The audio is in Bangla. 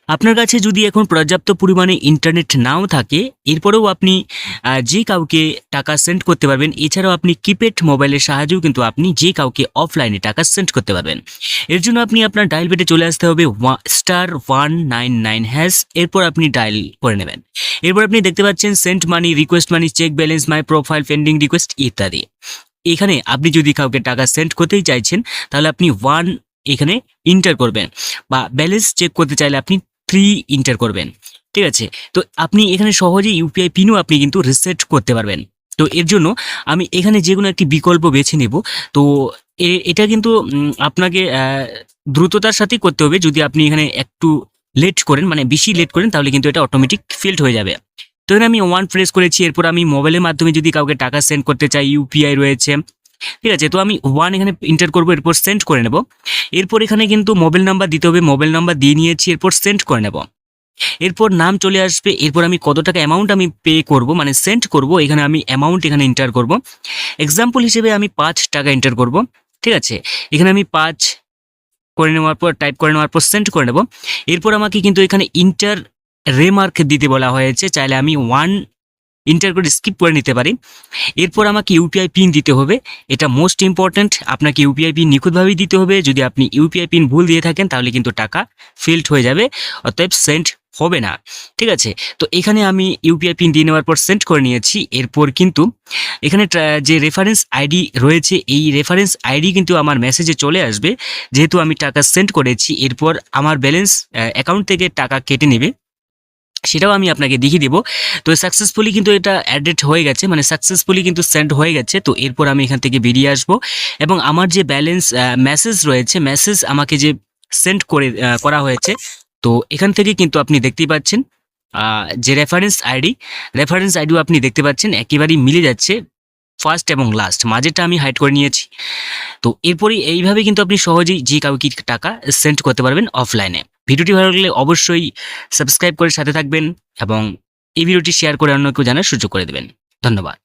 আপনার কাছে যদি এখন পর্যাপ্ত পরিমাণে ইন্টারনেট নাও থাকে, এরপরেও আপনি যে কাউকে টাকা সেন্ড করতে পারবেন। এছাড়াও আপনি কিপ্যাড মোবাইলের সাহায্যেও কিন্তু আপনি যে কাউকে অফলাইনে টাকা সেন্ড করতে পারবেন। এর জন্য আপনি আপনার ডায়াল প্যাডে চলে আসতে হবে *199#, এরপর আপনি ডায়াল করে নেবেন। এরপর আপনি দেখতে পাচ্ছেন send money, request money, check balance, my profile, pending request ইত্যাদি। এখানে আপনি যদি কাউকে টাকা সেন্ড করতেই চাইছেন, তাহলে আপনি 1 এখানে ইন্টার করবেন, বা ব্যালেন্স চেক করতে চাইলে আপনি 3 ইন্টার করবেন। ঠিক আছে? তো আপনি এখানে সহজেই ইউপিআই পিনও আপনি কিন্তু রিসেট করতে পারবেন। তো এর জন্য আমি এখানে যেকোনো একটি বিকল্প বেছে নেব। তো এটা কিন্তু আপনাকে দ্রুততার সাথেই করতে হবে। যদি আপনি এখানে একটু লেট করেন, মানে বেশি লেট করেন, তাহলে কিন্তু এটা অটোমেটিক ফেলড হয়ে যাবে। তো এখানে আমি 1 প্রেস করেছি। এরপর আমি মোবাইলের মাধ্যমে যদি কাউকে টাকা সেন্ড করতে চাই, ইউপিআই রয়েছে। ঠিক আছে? তো আমি 1 এখানে এন্টার করব, এরপর সেন্ড করে নেব। এরপর এখানে কিন্তু মোবাইল নাম্বার দিতে হবে, মোবাইল নাম্বার দিয়ে নিয়েছি, এরপর সেন্ড করে নেব। এরপর নাম চলে আসবে। এরপর আমি কত টাকা অ্যামাউন্ট আমি পে করব, মানে সেন্ড করব, এখানে আমি অ্যামাউন্ট এখানে এন্টার করব। এক্সাম্পল হিসেবে আমি 5 টাকা এন্টার করব। ঠিক আছে? এখানে আমি 5 করে নেওয়ার পর, টাইপ করে নেওয়ার পর সেন্ড করে নেব। এরপর আমাকে কিন্তু এখানে ইন্টার রেমার্ক দিতে বলা হয়েছে। চাইলে আমি 1 ইন্টার করে স্কিপ করে নিতে পারি। এরপর আমাকে ইউপিআই পিন দিতে হবে। এটা মোস্ট ইম্পর্ট্যান্ট। আপনাকে ইউপিআই পিন নিখুঁতভাবেই দিতে হবে। যদি আপনি ইউপিআই পিন ভুল দিয়ে থাকেন, তাহলে কিন্তু টাকা ফেলড হয়ে যাবে, অতএব সেন্ড হবে না। ঠিক আছে? তো এখানে আমি ইউপিআই পিন দিয়ে নেওয়ার পর সেন্ড করে নিয়েছি। এরপর কিন্তু এখানে যে রেফারেন্স আইডি রয়েছে, এই রেফারেন্স আইডি কিন্তু আমার মেসেজে চলে আসবে, যেহেতু আমি টাকা সেন্ড করেছি। এরপর আমার ব্যালেন্স অ্যাকাউন্ট থেকে টাকা কেটে নেবে, সেটাও আমি আপনাকে দেখিয়ে দেবো। তো সাকসেসফুলি কিন্তু এটা অ্যাডেড হয়ে গেছে, মানে সাকসেসফুলি কিন্তু সেন্ড হয়ে গেছে। তো এরপর আমি এখান থেকে বেরিয়ে আসব, এবং আমার যে ব্যালেন্স মেসেজ রয়েছে, মেসেজ আমাকে যে সেন্ড করা হয়েছে, তো এখান থেকে কিন্তু আপনি দেখতেই পাচ্ছেন যে রেফারেন্স আইডিও আপনি দেখতে পাচ্ছেন একেবারেই মিলে যাচ্ছে। ফার্স্ট এবং লাস্ট, মাঝেরটা আমি হাইড করে নিয়েছি। তো এরপরই এইভাবে কিন্তু আপনি সহজেই যে কাউকে টাকা সেন্ড করতে পারবেন অফলাইনে। ভিডিওটি ভালো লাগলে অবশ্যই সাবস্ক্রাইব করে সাথে থাকবেন, এবং এই ভিডিওটি শেয়ার করে অন্য কেউ জানার সুযোগ করে দেবেন। ধন্যবাদ।